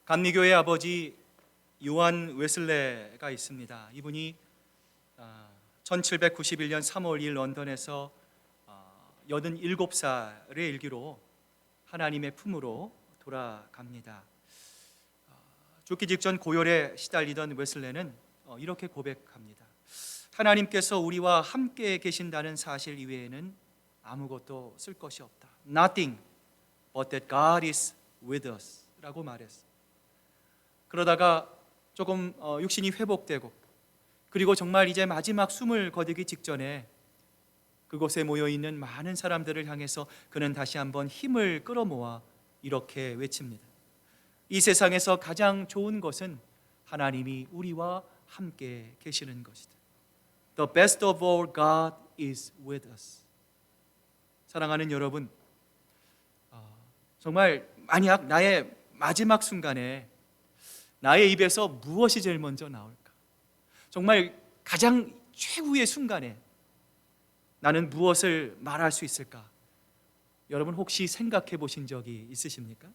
감리교의 아버지 요한 웨슬레가 있습니다. 이분이 1791년 3월 2일 런던에서 87살의 일기로 하나님의 품으로 돌아갑니다. 죽기 직전 고열에 시달리던 웨슬레는 이렇게 고백합니다. 하나님께서 우리와 함께 계신다는 사실 이외에는 아무것도 쓸 것이 없다. Nothing but that God is with us 라고 말했습니다. 그러다가 조금 육신이 회복되고 그리고 정말 이제 마지막 숨을 거두기 직전에 그곳에 모여있는 많은 사람들을 향해서 그는 다시 한번 힘을 끌어모아 이렇게 외칩니다. 이 세상에서 가장 좋은 것은 하나님이 우리와 함께 계시는 것이다. The best of all, God is with us. 사랑하는 여러분, 정말 만약 나의 마지막 순간에 나의 입에서 무엇이 제일 먼저 나올까? 정말 가장 최후의 순간에 나는 무엇을 말할 수 있을까? 여러분 혹시 생각해 보신 적이 있으십니까?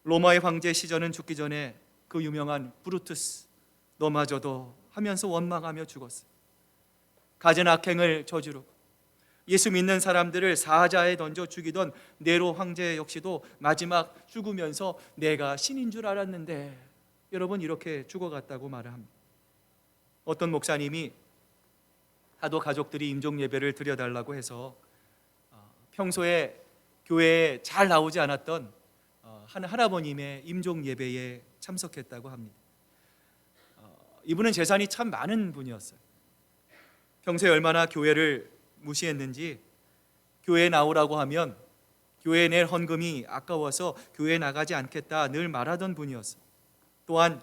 로마의 황제 시전은 죽기 전에 그 유명한 브루투스 너마저도 하면서 원망하며 죽었어요. 갖은 악행을 저지르고 예수 믿는 사람들을 사자에 던져 죽이던 네로 황제 역시도 마지막 죽으면서 내가 신인 줄 알았는데 여러분 이렇게 죽어갔다고 말을 합니다. 어떤 목사님이 하도 가족들이 임종 예배를 드려달라고 해서 평소에 교회에 잘 나오지 않았던 한 할아버님의 임종 예배에 참석했다고 합니다. 이분은 재산이 참 많은 분이었어요. 평소에 얼마나 교회를 무시했는지 교회에 나오라고 하면 교회에 낼 헌금이 아까워서 교회에 나가지 않겠다 늘 말하던 분이었어요. 또한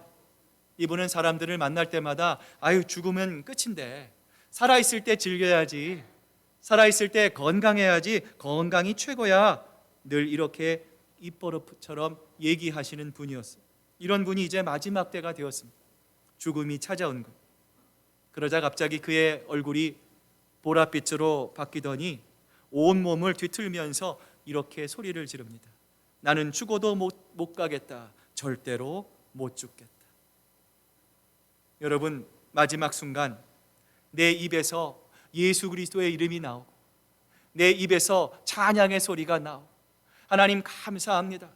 이분은 사람들을 만날 때마다 죽으면 끝인데 살아있을 때 즐겨야지, 살아있을 때 건강해야지, 건강이 최고야, 늘 이렇게 입버릇처럼 얘기하시는 분이었어요. 이런 분이 이제 마지막 때가 되었습니다. 죽음이 찾아온 것. 그러자 갑자기 그의 얼굴이 보랏빛으로 바뀌더니 온몸을 뒤틀면서 이렇게 소리를 지릅니다. 나는 죽어도 못 가겠다. 절대로 못 죽겠다. 여러분, 마지막 순간 내 입에서 예수 그리스도의 이름이 나오고 내 입에서 찬양의 소리가 나오고 하나님 감사합니다.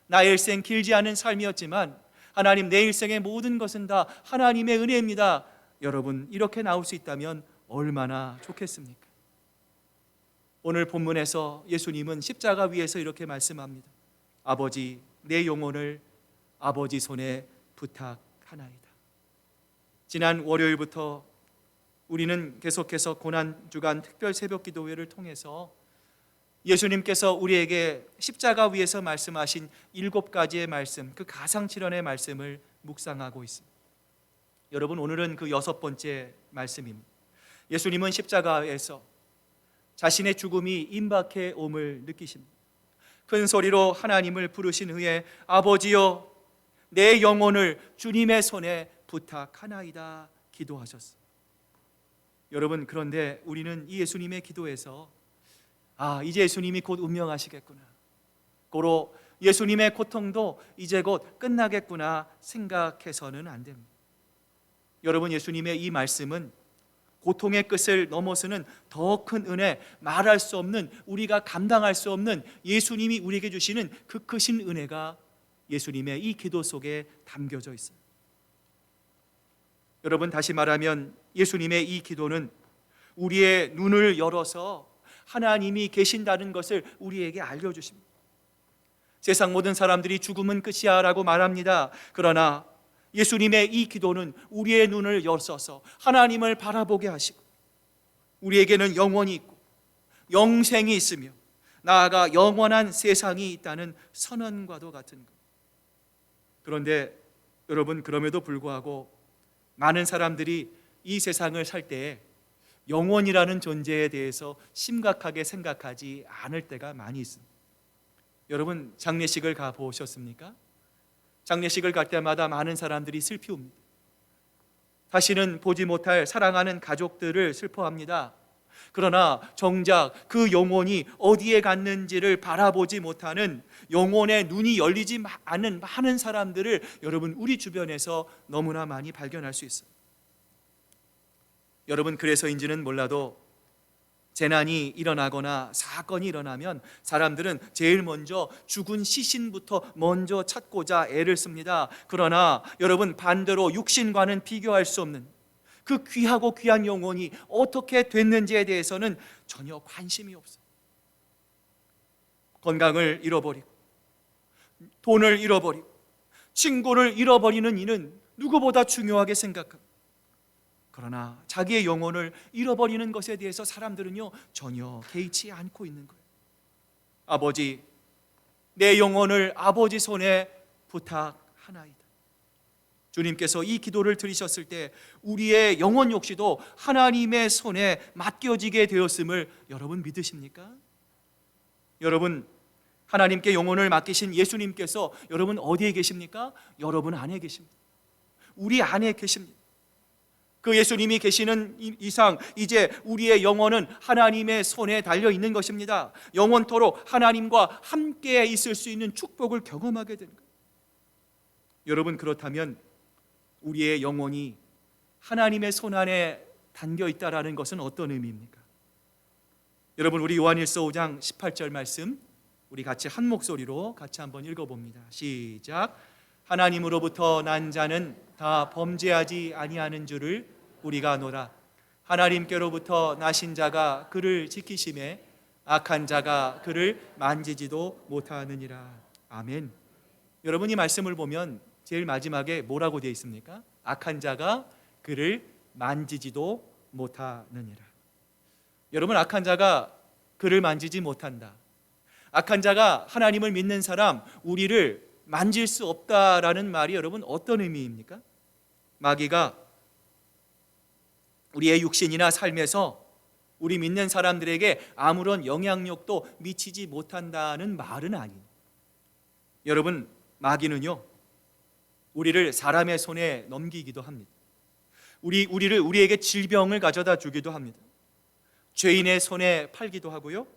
나의 일생 길지 않은 삶이었지만 하나님 내 일생의 모든 것은 다 하나님의 은혜입니다. 여러분 이렇게 나올 수 있다면 얼마나 좋겠습니까? 오늘 본문에서 예수님은 십자가 위에서 이렇게 말씀합니다. 아버지, 내 영혼을 아버지 손에 부탁하나이다. 지난 월요일부터 우리는 계속해서 고난주간 특별 새벽 기도회를 통해서 예수님께서 우리에게 십자가 위에서 말씀하신 7가지의 말씀, 그 가상칠언의 말씀을 묵상하고 있습니다. 여러분 오늘은 그 6번째 말씀입니다. 예수님은 십자가에서 자신의 죽음이 임박해 옴을 느끼십니다. 큰 소리로 하나님을 부르신 후에 아버지여 내 영혼을 주님의 손에 부탁하나이다 기도하셨습니다. 여러분 그런데 우리는 이 예수님의 기도에서 이제 예수님이 곧 운명하시겠구나, 고로 예수님의 고통도 이제 곧 끝나겠구나 생각해서는 안 됩니다. 여러분 예수님의 이 말씀은 고통의 끝을 넘어서는 더 큰 은혜, 말할 수 없는, 우리가 감당할 수 없는 예수님이 우리에게 주시는 그 크신 은혜가 예수님의 이 기도 속에 담겨져 있어요. 여러분 다시 말하면 예수님의 이 기도는 우리의 눈을 열어서 하나님이 계신다는 것을 우리에게 알려주십니다. 세상 모든 사람들이 죽음은 끝이야 라고 말합니다. 그러나 예수님의 이 기도는 우리의 눈을 열어서 하나님을 바라보게 하시고 우리에게는 영원이 있고 영생이 있으며 나아가 영원한 세상이 있다는 선언과도 같은 것. 그런데 여러분 그럼에도 불구하고 많은 사람들이 이 세상을 살 때에 영원이라는 존재에 대해서 심각하게 생각하지 않을 때가 많이 있습니다. 여러분 장례식을 가보셨습니까? 장례식을 갈 때마다 많은 사람들이 슬피 옵니다. 다시는 보지 못할 사랑하는 가족들을 슬퍼합니다. 그러나 정작 그 영혼이 어디에 갔는지를 바라보지 못하는, 영혼의 눈이 열리지 않는 많은 사람들을 여러분 우리 주변에서 너무나 많이 발견할 수 있어요. 여러분, 그래서인지는 몰라도 재난이 일어나거나 사건이 일어나면 사람들은 제일 먼저 죽은 시신부터 먼저 찾고자 애를 씁니다. 그러나 여러분, 반대로 육신과는 비교할 수 없는 그 귀하고 귀한 영혼이 어떻게 됐는지에 대해서는 전혀 관심이 없어요. 건강을 잃어버리고 돈을 잃어버리고 친구를 잃어버리는 이는 누구보다 중요하게 생각합니다. 그러나 자기의 영혼을 잃어버리는 것에 대해서 사람들은요 전혀 개의치 않고 있는 거예요. 아버지, 내 영혼을 아버지 손에 부탁하나이다. 주님께서 이 기도를 들으셨을 때 우리의 영혼 역시도 하나님의 손에 맡겨지게 되었음을 여러분 믿으십니까? 여러분, 하나님께 영혼을 맡기신 예수님께서 여러분 어디에 계십니까? 여러분 안에 계십니다. 우리 안에 계십니다. 그 예수님이 계시는 이상 이제 우리의 영혼은 하나님의 손에 달려 있는 것입니다. 영원토록 하나님과 함께 있을 수 있는 축복을 경험하게 되는 거예요. 여러분, 그렇다면 우리의 영혼이 하나님의 손 안에 담겨 있다라는 것은 어떤 의미입니까? 여러분, 우리 요한일서 5장 18절 말씀 우리 같이 한 목소리로 같이 한번 읽어봅니다. 시작. 하나님으로부터 난 자는 다 범죄하지 아니하는 줄을 우리가 아노라. 하나님께로부터 나신 자가 그를 지키심에 악한 자가 그를 만지지도 못하느니라. 아멘. 여러분, 이 말씀을 보면 제일 마지막에 뭐라고 되어 있습니까? 악한 자가 그를 만지지도 못하느니라. 여러분, 악한 자가 그를 만지지 못한다. 악한 자가 하나님을 믿는 사람, 우리를 만질 수 없다라는 말이 여러분 어떤 의미입니까? 마귀가 우리의 육신이나 삶에서 우리 믿는 사람들에게 아무런 영향력도 미치지 못한다는 말은 아니에요. 여러분, 마귀는요 우리를 사람의 손에 넘기기도 합니다. 우리에게 질병을 가져다 주기도 합니다. 죄인의 손에 팔기도 하고요,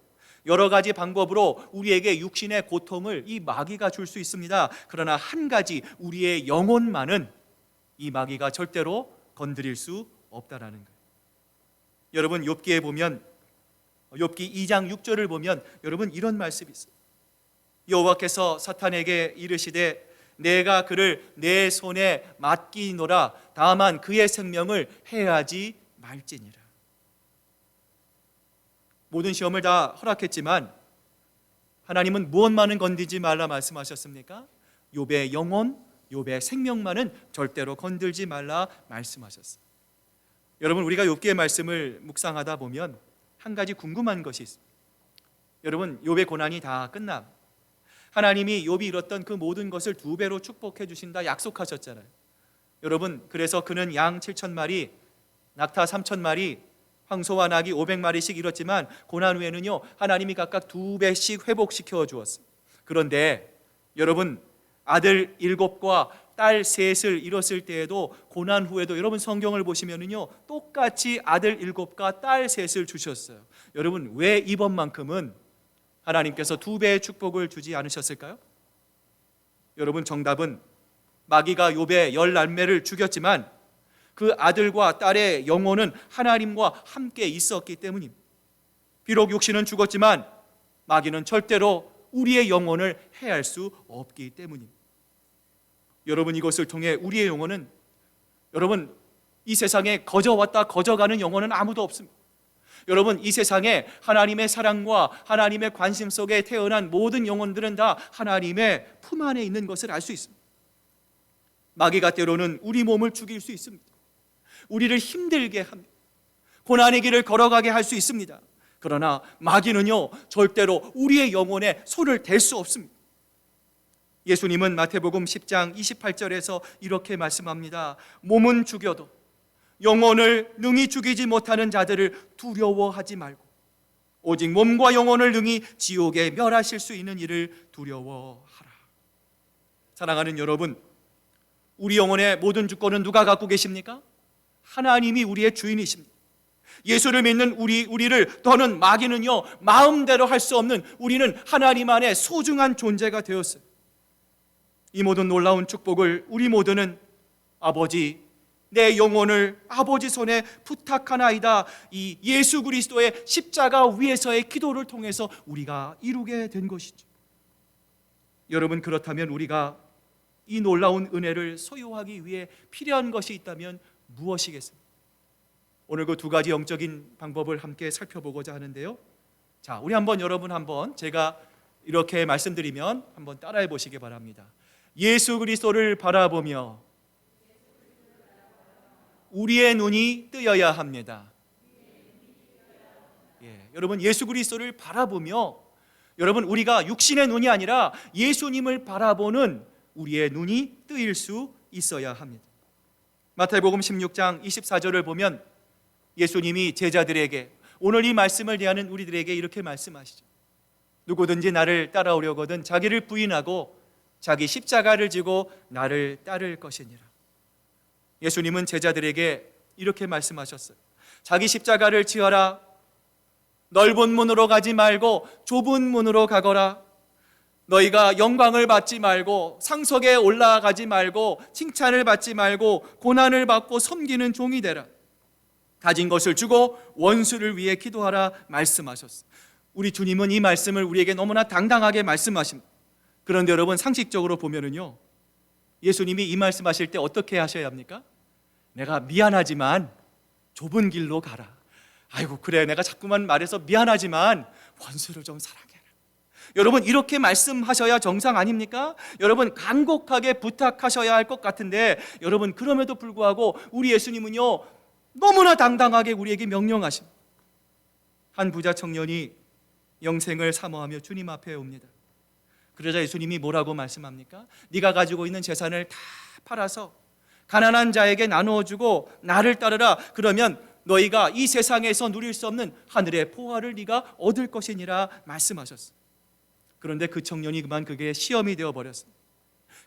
여러 가지 방법으로 우리에게 육신의 고통을 이 마귀가 줄 수 있습니다. 그러나 한 가지, 우리의 영혼만은 이 마귀가 절대로 건드릴 수 없다라는 거예요. 여러분, 욥기에 보면, 욥기 2장 6절을 보면 여러분 이런 말씀이 있어요. 여호와께서 사탄에게 이르시되 내가 그를 내 손에 맡기노라. 다만 그의 생명을 해하지 말지니라. 모든 시험을 다 허락했지만 하나님은 무엇만은 건들지 말라 말씀하셨습니까? 욥의 영혼, 욥의 생명만은 절대로 건들지 말라 말씀하셨어요. 여러분, 우리가 욥기의 말씀을 묵상하다 보면 한 가지 궁금한 것이 있습니다. 여러분, 욥의 고난이 다 끝남, 하나님이 욥이 잃었던 그 모든 것을 2배로 축복해 주신다 약속하셨잖아요. 여러분, 그래서 그는 양 7,000마리, 낙타 3,000마리, 황소와 낙이 500마리씩 잃었지만 고난 후에는요 하나님이 각각 2배씩 회복시켜 주었어요. 그런데 여러분, 아들 7과 딸 3을 잃었을 때에도 고난 후에도 여러분 성경을 보시면은요 똑같이 아들 7과 딸 3을 주셨어요. 여러분, 왜 이번만큼은 하나님께서 2배의 축복을 주지 않으셨을까요? 여러분, 정답은 마귀가 욥의 10남매를 죽였지만 그 아들과 딸의 영혼은 하나님과 함께 있었기 때문입니다. 비록 육신은 죽었지만 마귀는 절대로 우리의 영혼을 해할 수 없기 때문입니다. 여러분, 이것을 통해 우리의 영혼은, 여러분, 이 세상에 거저왔다 거저가는 영혼은 아무도 없습니다. 여러분, 이 세상에 하나님의 사랑과 하나님의 관심 속에 태어난 모든 영혼들은 다 하나님의 품 안에 있는 것을 알 수 있습니다. 마귀가 때로는 우리 몸을 죽일 수 있습니다. 우리를 힘들게 합니다. 고난의 길을 걸어가게 할 수 있습니다. 그러나 마귀는요 절대로 우리의 영혼에 손을 댈 수 없습니다. 예수님은 마태복음 10장 28절에서 이렇게 말씀합니다. 몸은 죽여도 영혼을 능히 죽이지 못하는 자들을 두려워하지 말고 오직 몸과 영혼을 능히 지옥에 멸하실 수 있는 이를 두려워하라. 사랑하는 여러분, 우리 영혼의 모든 주권은 누가 갖고 계십니까? 하나님이 우리의 주인이십니다. 예수를 믿는 우리를 더는 마귀는요 마음대로 할 수 없는, 우리는 하나님 안에 소중한 존재가 되었어요. 이 모든 놀라운 축복을 우리 모두는 아버지, 내 영혼을 아버지 손에 부탁하나이다, 이 예수 그리스도의 십자가 위에서의 기도를 통해서 우리가 이루게 된 것이죠. 여러분, 그렇다면 우리가 이 놀라운 은혜를 소유하기 위해 필요한 것이 있다면 무엇이겠습니까? 오늘 그 두 가지 영적인 방법을 함께 살펴보고자 하는데요. 자, 우리 여러분 제가 이렇게 말씀드리면 한번 따라해 보시기 바랍니다. 예수 그리스도를 바라보며 우리의 눈이 뜨여야 합니다. 여러분, 예수 그리스도를 바라보며, 여러분, 우리가 육신의 눈이 아니라 예수님을 바라보는 우리의 눈이 뜨일 수 있어야 합니다. 마태복음 16장 24절을 보면 예수님이 제자들에게, 오늘 이 말씀을 대하는 우리들에게 이렇게 말씀하시죠. 누구든지 나를 따라오려거든 자기를 부인하고 자기 십자가를 지고 나를 따를 것이니라. 예수님은 제자들에게 이렇게 말씀하셨어요. 자기 십자가를 지어라. 넓은 문으로 가지 말고 좁은 문으로 가거라. 너희가 영광을 받지 말고 상석에 올라가지 말고 칭찬을 받지 말고 고난을 받고 섬기는 종이 되라. 가진 것을 주고 원수를 위해 기도하라 말씀하셨어요. 우리 주님은 이 말씀을 우리에게 너무나 당당하게 말씀하십니다. 그런데 여러분, 상식적으로 보면은요, 예수님이 이 말씀하실 때 어떻게 하셔야 합니까? 내가 미안하지만 좁은 길로 가라. 아이고, 그래, 내가 자꾸만 말해서 미안하지만 원수를 좀 사랑해라. 여러분, 이렇게 말씀하셔야 정상 아닙니까? 여러분, 간곡하게 부탁하셔야 할 것 같은데, 여러분, 그럼에도 불구하고 우리 예수님은요 너무나 당당하게 우리에게 명령하십니다. 한 부자 청년이 영생을 사모하며 주님 앞에 옵니다. 그러자 예수님이 뭐라고 말씀합니까? 네가 가지고 있는 재산을 다 팔아서 가난한 자에게 나누어 주고 나를 따르라. 그러면 너희가 이 세상에서 누릴 수 없는 하늘의 보화를 네가 얻을 것이니라 말씀하셨어요. 그런데 그 청년이 그만 그게 시험이 되어버렸습니다.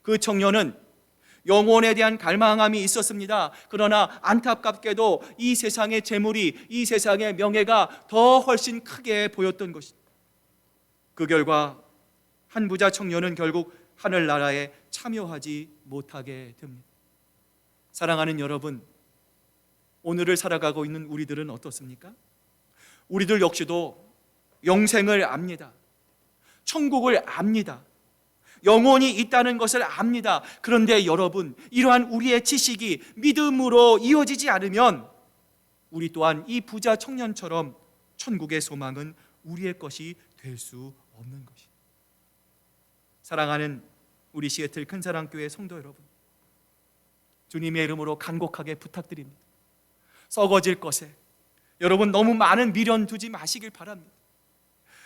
그 청년은 영혼에 대한 갈망함이 있었습니다. 그러나 안타깝게도 이 세상의 재물이, 이 세상의 명예가 더 훨씬 크게 보였던 것입니다. 그 결과 한 부자 청년은 결국 하늘나라에 참여하지 못하게 됩니다. 사랑하는 여러분, 오늘을 살아가고 있는 우리들은 어떻습니까? 우리들 역시도 영생을 압니다. 천국을 압니다. 영혼이 있다는 것을 압니다. 그런데 여러분, 이러한 우리의 지식이 믿음으로 이어지지 않으면 우리 또한 이 부자 청년처럼 천국의 소망은 우리의 것이 될 수 없는 것입니다. 사랑하는 우리 시애틀 큰사랑교회 성도 여러분, 주님의 이름으로 간곡하게 부탁드립니다. 썩어질 것에 여러분 너무 많은 미련 두지 마시길 바랍니다.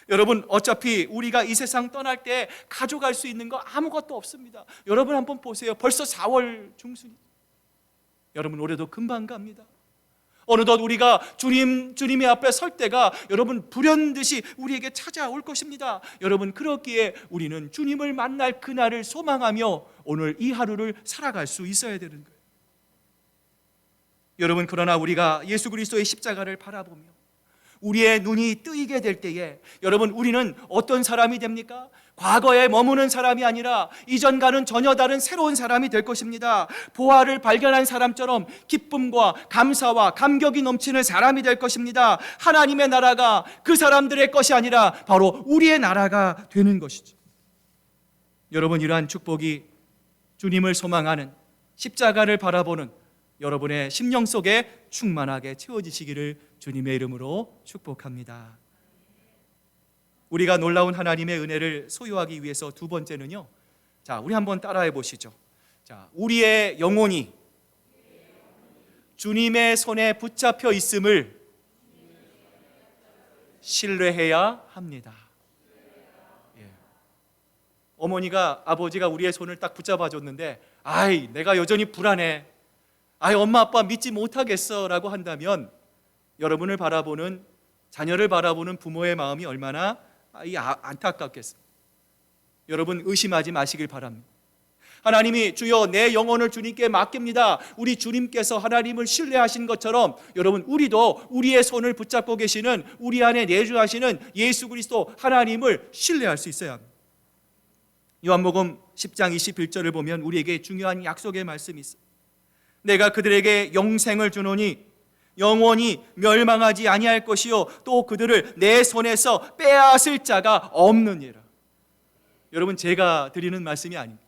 여러분, 어차피 우리가 이 세상 떠날 때 가져갈 수 있는 거 아무것도 없습니다. 여러분 한번 보세요. 벌써 4월 중순이. 여러분, 올해도 금방 갑니다. 어느덧 우리가 주님의 앞에 설 때가 여러분 불현듯이 우리에게 찾아올 것입니다. 여러분, 그렇기에 우리는 주님을 만날 그날을 소망하며 오늘 이 하루를 살아갈 수 있어야 되는 거예요. 여러분, 그러나 우리가 예수 그리스도의 십자가를 바라보며 우리의 눈이 뜨이게 될 때에 여러분, 우리는 어떤 사람이 됩니까? 과거에 머무는 사람이 아니라 이전과는 전혀 다른 새로운 사람이 될 것입니다. 보화를 발견한 사람처럼 기쁨과 감사와 감격이 넘치는 사람이 될 것입니다. 하나님의 나라가 그 사람들의 것이 아니라 바로 우리의 나라가 되는 것이죠. 여러분, 이러한 축복이 주님을 소망하는, 십자가를 바라보는 여러분의 심령 속에 충만하게 채워지시기를 주님의 이름으로 축복합니다. 우리가 놀라운 하나님의 은혜를 소유하기 위해서 두 번째는요, 자, 우리 한번 따라해 보시죠. 자, 우리의 영혼이 주님의 손에 붙잡혀 있음을 신뢰해야 합니다. 어머니가, 아버지가 우리의 손을 딱 붙잡아 줬는데, 아이, 내가 여전히 불안해, 아이, 엄마 아빠 믿지 못하겠어 라고 한다면 여러분을 바라보는, 자녀를 바라보는 부모의 마음이 얼마나 안타깝겠습니까? 여러분, 의심하지 마시길 바랍니다. 하나님이 주여 내 영혼을 주님께 맡깁니다. 우리 주님께서 하나님을 신뢰하신 것처럼 여러분 우리도 우리의 손을 붙잡고 계시는 우리 안에 내주하시는 예수 그리스도 하나님을 신뢰할 수 있어야 합니다. 요한복음 10장 21절을 보면 우리에게 중요한 약속의 말씀이 있어요. 내가 그들에게 영생을 주노니 영원히 멸망하지 아니할 것이요 또 그들을 내 손에서 빼앗을 자가 없느니라. 여러분 제가 드리는 말씀이 아닙니다.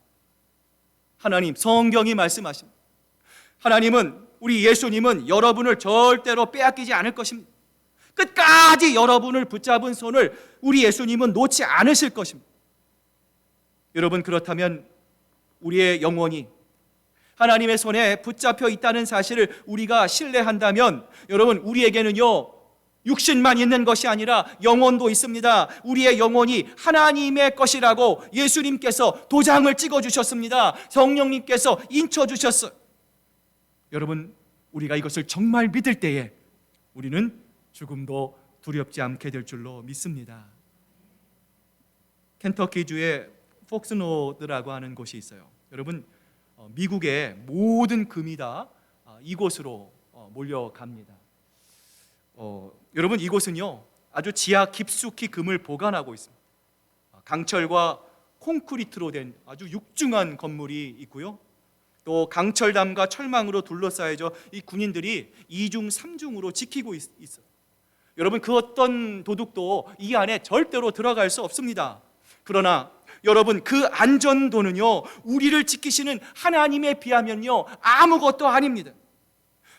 하나님 성경이 말씀하십니다. 하나님은 우리 예수님은 여러분을 절대로 빼앗기지 않을 것입니다. 끝까지 여러분을 붙잡은 손을 우리 예수님은 놓지 않으실 것입니다. 여러분 그렇다면 우리의 영혼이 하나님의 손에 붙잡혀 있다는 사실을 우리가 신뢰한다면 여러분 우리에게는요 육신만 있는 것이 아니라 영혼도 있습니다. 우리의 영혼이 하나님의 것이라고 예수님께서 도장을 찍어주셨습니다. 성령님께서 인쳐주셨어요. 여러분 우리가 이것을 정말 믿을 때에 우리는 죽음도 두렵지 않게 될 줄로 믿습니다. 켄터키주의 폭스노드라고 하는 곳이 있어요. 여러분 미국의 모든 금이 다 이곳으로 몰려갑니다. 여러분 이곳은요 아주 지하 깊숙이 금을 보관하고 있습니다. 강철과 콘크리트로 된 아주 육중한 건물이 있고요. 또 강철담과 철망으로 둘러싸여져 이 군인들이 2중 3중으로 지키고 있어요. 여러분 그 어떤 도둑도 이 안에 절대로 들어갈 수 없습니다. 그러나 여러분 그 안전도는요 우리를 지키시는 하나님에 비하면요 아무것도 아닙니다.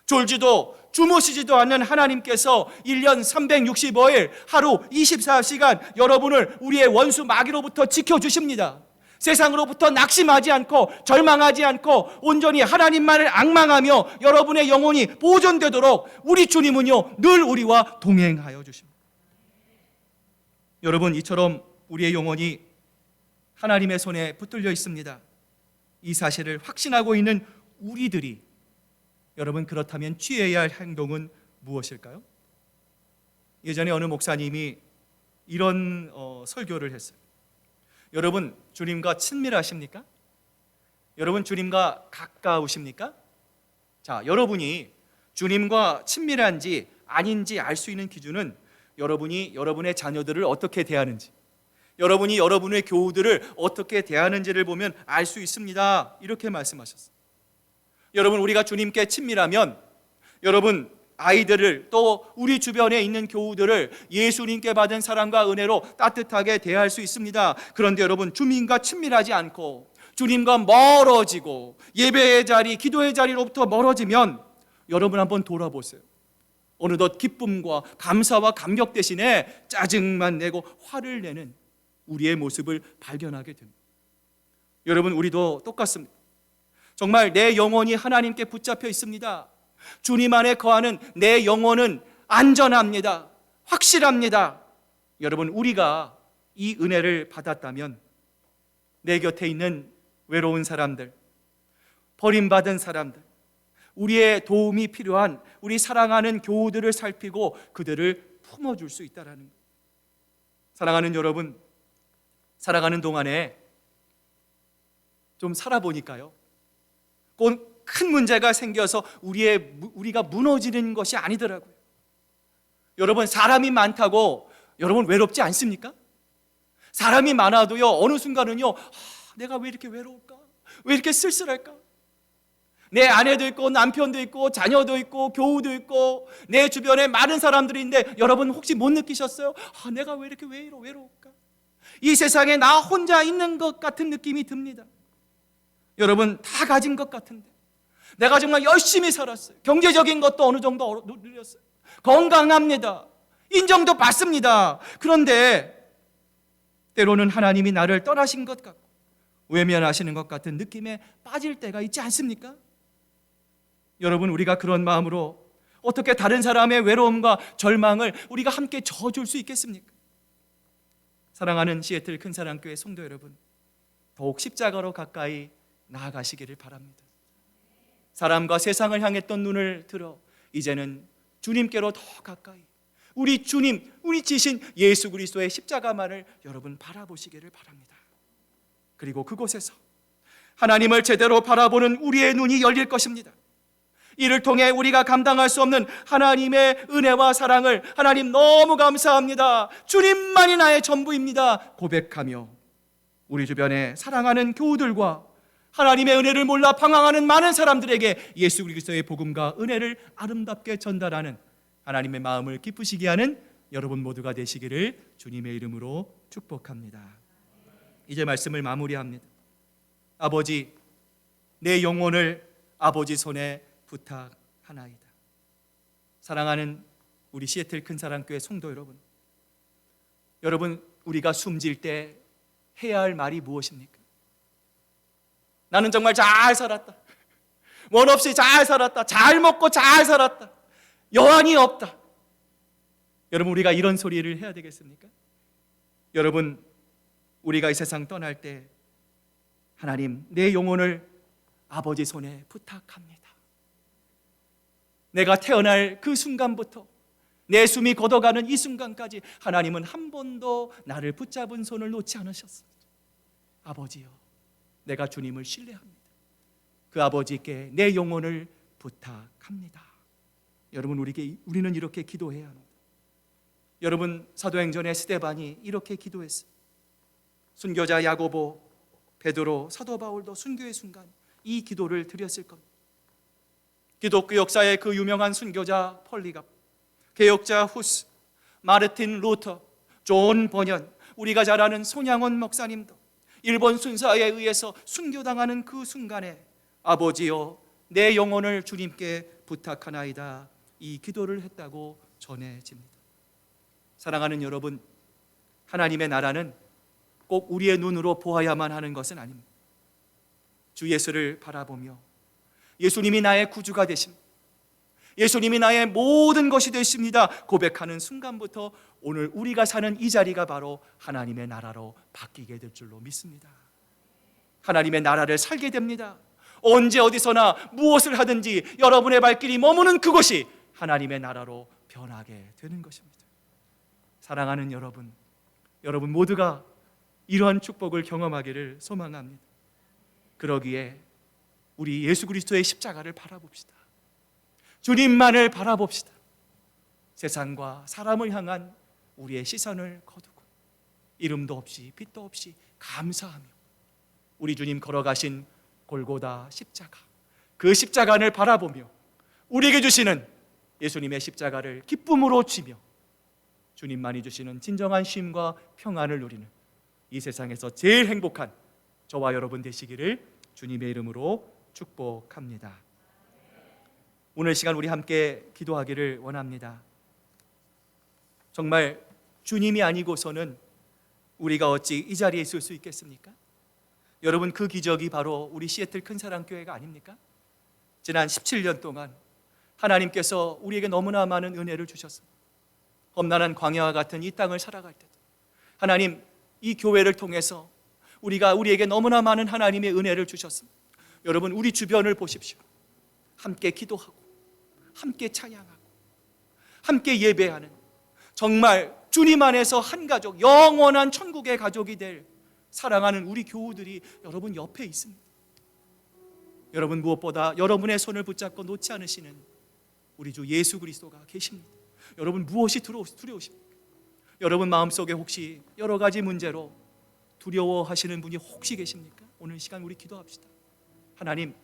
졸지도 주무시지도 않는 하나님께서 1년 365일 하루 24시간 여러분을 우리의 원수 마귀로부터 지켜주십니다. 세상으로부터 낙심하지 않고 절망하지 않고 온전히 하나님만을 앙망하며 여러분의 영혼이 보존되도록 우리 주님은요 늘 우리와 동행하여 주십니다. 여러분 이처럼 우리의 영혼이 하나님의 손에 붙들려 있습니다. 이 사실을 확신하고 있는 우리들이 여러분 그렇다면 취해야 할 행동은 무엇일까요? 예전에 어느 목사님이 이런 설교를 했어요. 여러분 주님과 친밀하십니까? 여러분 주님과 가까우십니까? 자, 여러분이 주님과 친밀한지 아닌지 알 수 있는 기준은 여러분이 여러분의 자녀들을 어떻게 대하는지, 여러분이 여러분의 교우들을 어떻게 대하는지를 보면 알 수 있습니다. 이렇게 말씀하셨어요. 여러분 우리가 주님께 친밀하면 여러분 아이들을 또 우리 주변에 있는 교우들을 예수님께 받은 사랑과 은혜로 따뜻하게 대할 수 있습니다. 그런데 여러분 주님과 친밀하지 않고 주님과 멀어지고 예배의 자리, 기도의 자리로부터 멀어지면 여러분 한번 돌아보세요. 어느덧 기쁨과 감사와 감격 대신에 짜증만 내고 화를 내는 우리의 모습을 발견하게 됩니다. 여러분 우리도 똑같습니다. 정말 내 영혼이 하나님께 붙잡혀 있습니다. 주님 안에 거하는 내 영혼은 안전합니다. 확실합니다. 여러분 우리가 이 은혜를 받았다면 내 곁에 있는 외로운 사람들, 버림받은 사람들, 우리의 도움이 필요한 우리 사랑하는 교우들을 살피고 그들을 품어줄 수 있다는 것. 사랑하는 여러분, 살아가는 동안에 좀 살아보니까요 꼭 큰 문제가 생겨서 우리가 무너지는 것이 아니더라고요. 여러분 사람이 많다고 여러분 외롭지 않습니까? 사람이 많아도요 어느 순간은요 내가 왜 이렇게 외로울까? 왜 이렇게 쓸쓸할까? 내 아내도 있고 남편도 있고 자녀도 있고 교우도 있고 내 주변에 많은 사람들이 있는데 여러분 혹시 못 느끼셨어요? 내가 왜 이렇게 외로울까? 이 세상에 나 혼자 있는 것 같은 느낌이 듭니다. 여러분 다 가진 것 같은데 내가 정말 열심히 살았어요. 경제적인 것도 어느 정도 누렸어요. 건강합니다. 인정도 받습니다. 그런데 때로는 하나님이 나를 떠나신 것 같고 외면하시는 것 같은 느낌에 빠질 때가 있지 않습니까? 여러분 우리가 그런 마음으로 어떻게 다른 사람의 외로움과 절망을 우리가 함께 져줄 수 있겠습니까? 사랑하는 시애틀 큰사랑교회 성도 여러분, 더욱 십자가로 가까이 나아가시기를 바랍니다. 사람과 세상을 향했던 눈을 들어 이제는 주님께로 더 가까이 우리 주님, 우리 지신 예수 그리스도의 십자가만을 여러분 바라보시기를 바랍니다. 그리고 그곳에서 하나님을 제대로 바라보는 우리의 눈이 열릴 것입니다. 이를 통해 우리가 감당할 수 없는 하나님의 은혜와 사랑을 하나님 너무 감사합니다, 주님만이 나의 전부입니다 고백하며 우리 주변에 사랑하는 교우들과 하나님의 은혜를 몰라 방황하는 많은 사람들에게 예수 그리스도의 복음과 은혜를 아름답게 전달하는 하나님의 마음을 기쁘시게 하는 여러분 모두가 되시기를 주님의 이름으로 축복합니다. 이제 말씀을 마무리합니다. 아버지, 내 영혼을 아버지 손에 부탁하나이다. 사랑하는 우리 시애틀 큰사랑교회 성도 여러분, 여러분, 우리가 숨질 때 해야 할 말이 무엇입니까? 나는 정말 잘 살았다, 원 없이 잘 살았다, 잘 먹고 잘 살았다, 여한이 없다. 여러분, 우리가 이런 소리를 해야 되겠습니까? 여러분, 우리가 이 세상 떠날 때 하나님, 내 영혼을 아버지 손에 부탁합니다. 내가 태어날 그 순간부터 내 숨이 걷어가는 이 순간까지 하나님은 한 번도 나를 붙잡은 손을 놓지 않으셨습니다. 아버지요, 내가 주님을 신뢰합니다. 그 아버지께 내 영혼을 부탁합니다. 여러분, 우리는 이렇게 기도해야 합니다. 여러분, 사도행전의 스데반이 이렇게 기도했어요. 순교자 야고보, 베드로, 사도 바울도 순교의 순간 이 기도를 드렸을 겁니다. 기독교 역사의 그 유명한 순교자 폴리갑, 개혁자 후스, 마르틴 루터, 존 버년, 우리가 잘 아는 손양원 목사님도 일본 순사에 의해서 순교당하는 그 순간에 아버지여, 내 영혼을 주님께 부탁하나이다, 이 기도를 했다고 전해집니다. 사랑하는 여러분, 하나님의 나라는 꼭 우리의 눈으로 보아야만 하는 것은 아닙니다. 주 예수를 바라보며 예수님이 나의 구주가 되십니다, 예수님이 나의 모든 것이 되십니다 고백하는 순간부터 오늘 우리가 사는 이 자리가 바로 하나님의 나라로 바뀌게 될 줄로 믿습니다. 하나님의 나라를 살게 됩니다. 언제 어디서나 무엇을 하든지 여러분의 발길이 머무는 그곳이 하나님의 나라로 변하게 되는 것입니다. 사랑하는 여러분, 여러분 모두가 이러한 축복을 경험하기를 소망합니다. 그러기에 우리 예수 그리스도의 십자가를 바라봅시다. 주님만을 바라봅시다. 세상과 사람을 향한 우리의 시선을 거두고 이름도 없이 빛도 없이 감사하며 우리 주님 걸어가신 골고다 십자가, 그 십자가를 바라보며 우리에게 주시는 예수님의 십자가를 기쁨으로 지며 주님만이 주시는 진정한 쉼과 평안을 누리는 이 세상에서 제일 행복한 저와 여러분 되시기를 주님의 이름으로 축복합니다. 오늘 시간 우리 함께 기도하기를 원합니다. 정말 주님이 아니고서는 우리가 어찌 이 자리에 있을 수 있겠습니까? 여러분, 그 기적이 바로 우리 시애틀 큰사랑교회가 아닙니까? 지난 17년 동안 하나님께서 우리에게 너무나 많은 은혜를 주셨습니다. 험난한 광야와 같은 이 땅을 살아갈 때도 하나님, 이 교회를 통해서 우리에게 너무나 많은 하나님의 은혜를 주셨습니다. 여러분, 우리 주변을 보십시오. 함께 기도하고 함께 찬양하고 함께 예배하는, 정말 주님 안에서 한 가족, 영원한 천국의 가족이 될 사랑하는 우리 교우들이 여러분 옆에 있습니다. 여러분, 무엇보다 여러분의 손을 붙잡고 놓지 않으시는 우리 주 예수 그리스도가 계십니다. 여러분, 무엇이 두려우십니까? 여러분 마음속에 혹시 여러 가지 문제로 두려워하시는 분이 혹시 계십니까? 오늘 시간 우리 기도합시다. 하나님,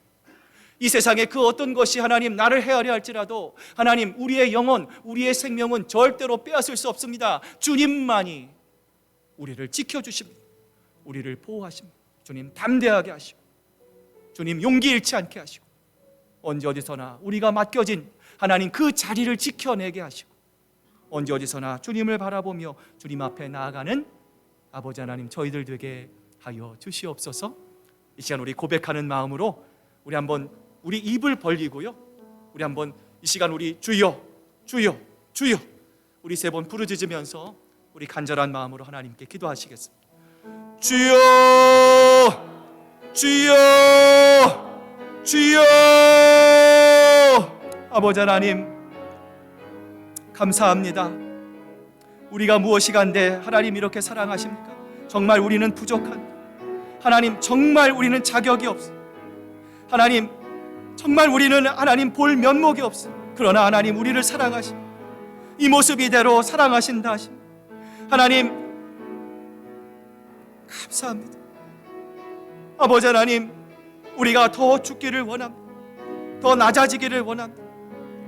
이 세상에 그 어떤 것이 하나님 나를 헤아려 할지라도 하나님, 우리의 영혼, 우리의 생명은 절대로 빼앗을 수 없습니다. 주님만이 우리를 지켜주십니다. 우리를 보호하십니다. 주님 담대하게 하시고 주님 용기 잃지 않게 하시고 언제 어디서나 우리가 맡겨진 하나님 그 자리를 지켜내게 하시고 언제 어디서나 주님을 바라보며 주님 앞에 나아가는 아버지 하나님 저희들 되게 하여 주시옵소서. 이 시간 우리 고백하는 마음으로 우리 한번 우리 입을 벌리고요, 우리 한번 이 시간 우리 주여 주여 주여 우리 세 번 부르짖으면서 우리 간절한 마음으로 하나님께 기도하시겠습니다. 주여 주여 주여. 아버지 하나님 감사합니다. 우리가 무엇이 간데 하나님 이렇게 사랑하십니까? 정말 우리는 부족합니다. 하나님, 정말 우리는 자격이 없어. 하나님, 정말 우리는 하나님 볼 면목이 없어. 그러나 하나님, 우리를 사랑하시, 이 모습 이대로 사랑하신다 하심. 하나님, 감사합니다. 아버지 하나님, 우리가 더 죽기를 원합니다. 더 낮아지기를 원합니다.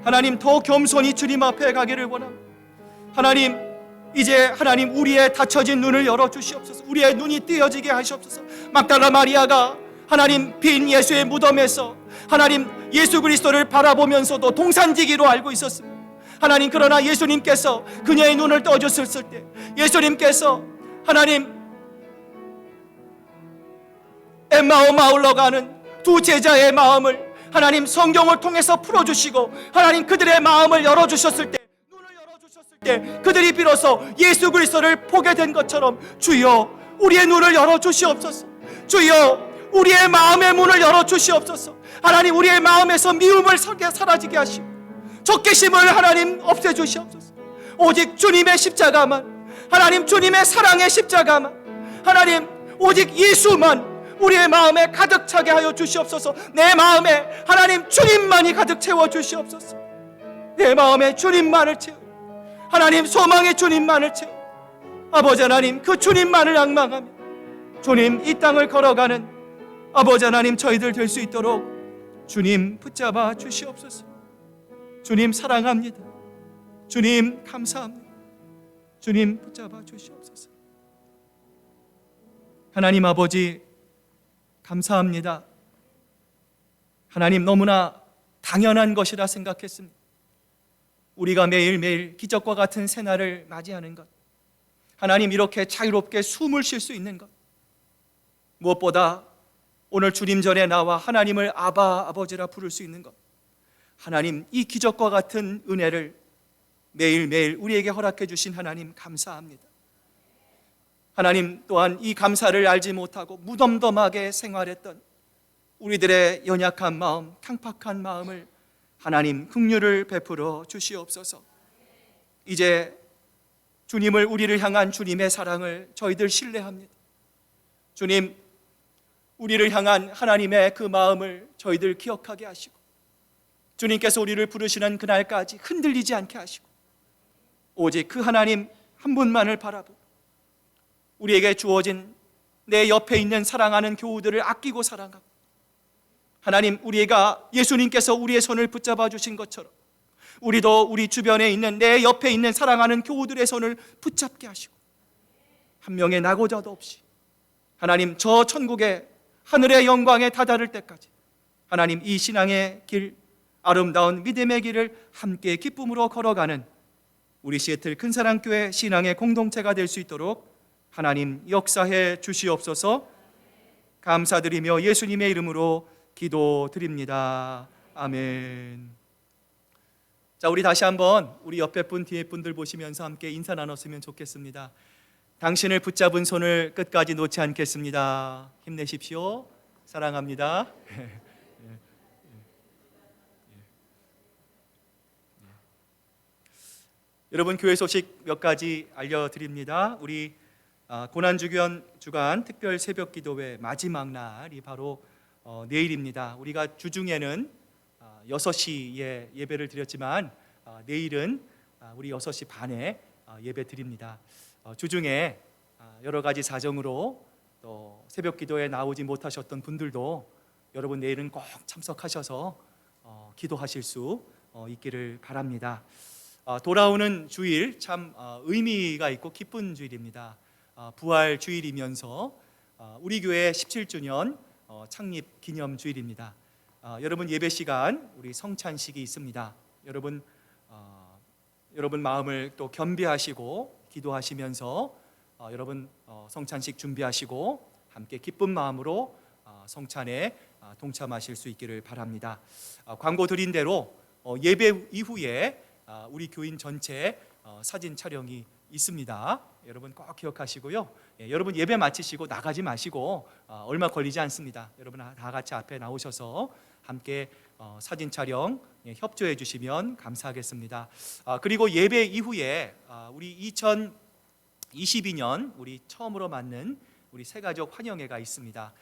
하나님, 더 겸손히 주님 앞에 가기를 원합니다. 하나님, 이제 하나님, 우리의 닫혀진 눈을 열어주시옵소서. 우리의 눈이 띄어지게 하시옵소서. 막달라 마리아가 하나님 빈 예수의 무덤에서 하나님 예수 그리스도를 바라보면서도 동산지기로 알고 있었습니다. 하나님, 그러나 예수님께서 그녀의 눈을 떠주셨을 때 예수님께서 하나님 엠마오 마을로 가는 두 제자의 마음을 하나님 성경을 통해서 풀어주시고 하나님 그들의 마음을 열어주셨을 때, 눈을 열어주셨을 때 그들이 비로소 예수 그리스도를 보게 된 것처럼 주여, 우리의 눈을 열어주시옵소서. 주여, 우리의 마음의 문을 열어주시옵소서. 하나님, 우리의 마음에서 미움을 사라지게 하시고 적개심을 하나님 없애주시옵소서. 오직 주님의 십자가만, 하나님 주님의 사랑의 십자가만, 하나님 오직 예수만 우리의 마음에 가득 차게 하여 주시옵소서. 내 마음에 하나님 주님만이 가득 채워 주시옵소서. 내 마음에 주님만을 채워, 하나님 소망의 주님만을 채워, 아버지 하나님 그 주님만을 앙망하며 주님 이 땅을 걸어가는 아버지 하나님 저희들 될 수 있도록 주님 붙잡아 주시옵소서. 주님 사랑합니다. 주님 감사합니다. 주님 붙잡아 주시옵소서. 하나님 아버지 감사합니다. 하나님, 너무나 당연한 것이라 생각했습니다. 우리가 매일매일 기적과 같은 새날을 맞이하는 것, 하나님 이렇게 자유롭게 숨을 쉴 수 있는 것, 무엇보다 오늘 주님 전에 나와 하나님을 아바 아버지라 부를 수 있는 것, 하나님 이 기적과 같은 은혜를 매일매일 우리에게 허락해 주신 하나님 감사합니다. 하나님 또한 이 감사를 알지 못하고 무덤덤하게 생활했던 우리들의 연약한 마음, 탕팍한 마음을 하나님 긍휼을 베풀어 주시옵소서. 이제 주님을, 우리를 향한 주님의 사랑을 저희들 신뢰합니다. 주님, 우리를 향한 하나님의 그 마음을 저희들 기억하게 하시고 주님께서 우리를 부르시는 그날까지 흔들리지 않게 하시고 오직 그 하나님 한 분만을 바라보고 우리에게 주어진 내 옆에 있는 사랑하는 교우들을 아끼고 사랑하고, 하나님 우리가 예수님께서 우리의 손을 붙잡아 주신 것처럼 우리도 우리 주변에 있는 내 옆에 있는 사랑하는 교우들의 손을 붙잡게 하시고 한 명의 낙오자도 없이 하나님 저 천국의 하늘의 영광에 다다를 때까지 하나님 이 신앙의 길, 아름다운 믿음의 길을 함께 기쁨으로 걸어가는 우리 시애틀 큰사랑교회 신앙의 공동체가 될 수 있도록 하나님 역사해 주시옵소서. 감사드리며 예수님의 이름으로 기도드립니다. 아멘. 자, 우리 다시 한번 우리 옆에 분 뒤에 분들 보시면서 함께 인사 나눴으면 좋겠습니다. 당신을 붙잡은 손을 끝까지 놓지 않겠습니다. 힘내십시오. 사랑합니다. 여러분, 교회 소식 몇 가지 알려드립니다. 우리 고난주간 주간 특별 새벽 기도회 마지막 날이 바로 내일입니다. 우리가 주중에는 6시에 예배를 드렸지만 내일은 우리 6시 반에 예배 드립니다. 주중에 여러 가지 사정으로 또 새벽 기도에 나오지 못하셨던 분들도 여러분 내일은 꼭 참석하셔서 기도하실 수 있기를 바랍니다. 돌아오는 주일 참 의미가 있고 기쁜 주일입니다. 부활 주일이면서 우리 교회 17주년 창립 기념 주일입니다. 여러분 예배 시간 우리 성찬식이 있습니다. 여러분 마음을 또 겸비하시고 기도하시면서 여러분 성찬식 준비하시고 함께 기쁜 마음으로 성찬에 동참하실 수 있기를 바랍니다. 광고 드린 대로 예배 이후에 우리 교인 전체 사진 촬영이 있습니다. 여러분 꼭 기억하시고요. 여러분 예배 마치시고 나가지 마시고 얼마 걸리지 않습니다. 여러분 다 같이 앞에 나오셔서 함께 사진 촬영 협조해 주시면 감사하겠습니다. 그리고 예배 이후에 우리 2022년 우리 처음으로 맞는 우리 새가족 환영회가 있습니다.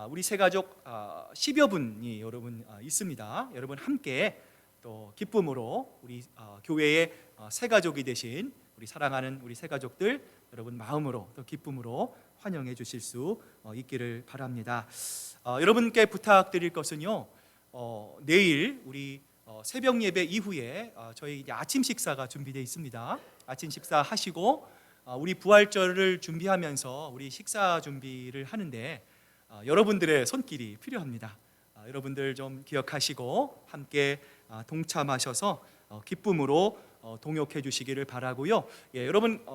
우리 새가족 10여 분이 여러분 있습니다. 여러분 함께 또 기쁨으로 우리 교회의 새가족이 되신 우리 사랑하는 우리 새가족들 여러분 마음으로 또 기쁨으로 환영해 주실 수 있기를 바랍니다. 여러분께 부탁드릴 것은요, 내일 우리 새벽 예배 이후에 저희 이제 아침 식사가 준비되어 있습니다. 아침 식사 하시고 우리 부활절을 준비하면서 우리 식사 준비를 하는데 여러분들의 손길이 필요합니다. 여러분들 좀 기억하시고 함께 동참하셔서 기쁨으로 동역해 주시기를 바라고요. 예, 여러분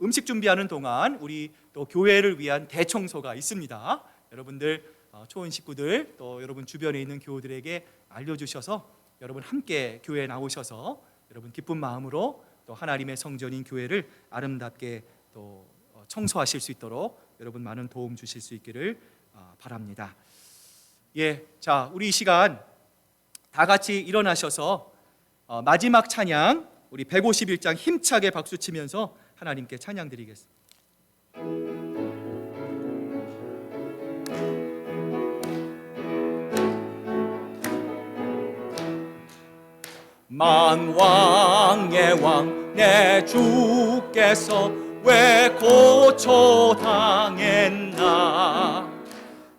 음식 준비하는 동안 우리 또 교회를 위한 대청소가 있습니다. 여러분들 초원 식구들 또 여러분 주변에 있는 교우들에게 알려주셔서 여러분 함께 교회에 나오셔서 여러분 기쁜 마음으로 또 하나님의 성전인 교회를 아름답게 또 청소하실 수 있도록 여러분 많은 도움 주실 수 있기를 바랍니다. 예, 자 우리 이 시간 다 같이 일어나셔서 마지막 찬양 우리 151장 힘차게 박수치면서 하나님께 찬양 드리겠습니다. 만왕의 왕 내 주께서 왜 고초당했나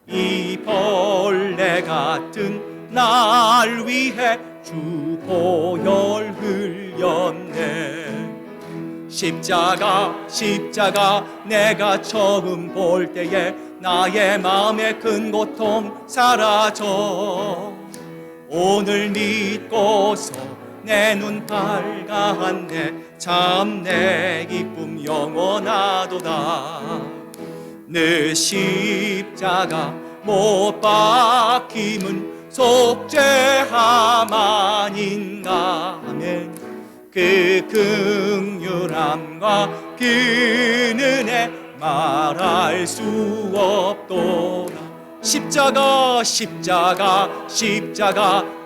이 벌레 같은 날 위해 주 보혈 흘렸네. 십자가 내가 처음 볼 때에 나의 마음의 큰 고통 사라져. 오늘 믿고서 내 눈 밝았네. 참 내 기쁨 영원하도다. 내 십자가 못 박힘은 속죄함 아닌가. 아멘. 그 긍휼함과 그 은혜 말할 수 없도다. 십자가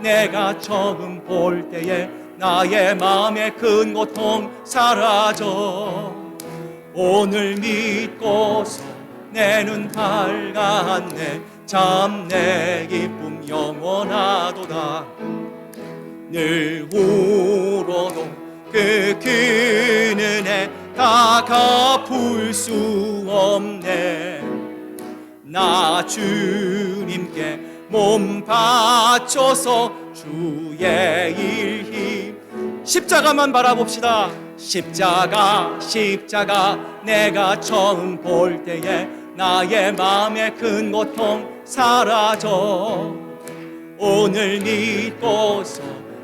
내가 처음 볼 때에 나의 마음의 큰 고통 사라져. 오늘 믿고서 내 눈 밝았네. 참 내 기쁨 영원하도다. 늘 울어도 그 은혜 다 갚을 수 없네. 나 주님께 몸 바쳐서 주의 일힘. 십자가만 바라봅시다. 십자가 내가 처음 볼 때에 나의 마음의 큰 고통 사라져. 오늘 믿고서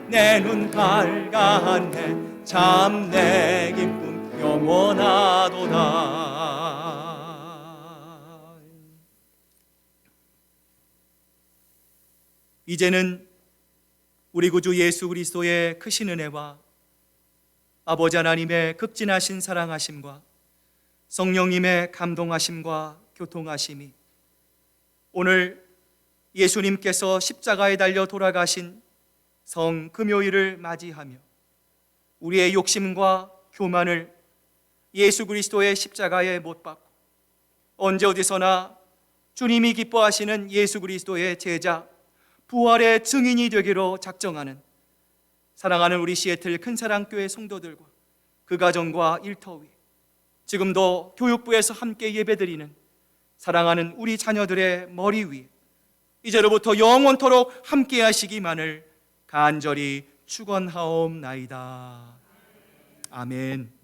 내 눈 밝았네. 참 내 기쁨 영원하도다. 이제는 우리 구주 예수 그리스도의 크신 은혜와 아버지 하나님의 극진하신 사랑하심과 성령님의 감동하심과 교통하심이 오늘 예수님께서 십자가에 달려 돌아가신 성금요일을 맞이하며 우리의 욕심과 교만을 예수 그리스도의 십자가에 못 박고 언제 어디서나 주님이 기뻐하시는 예수 그리스도의 제자, 부활의 증인이 되기로 작정하는 사랑하는 우리 시애틀 큰사랑교회 성도들과 그 가정과 일터 위, 지금도 교육부에서 함께 예배드리는 사랑하는 우리 자녀들의 머리 위에 이제로부터 영원토록 함께 하시기만을 간절히 축원하옵나이다. 아멘.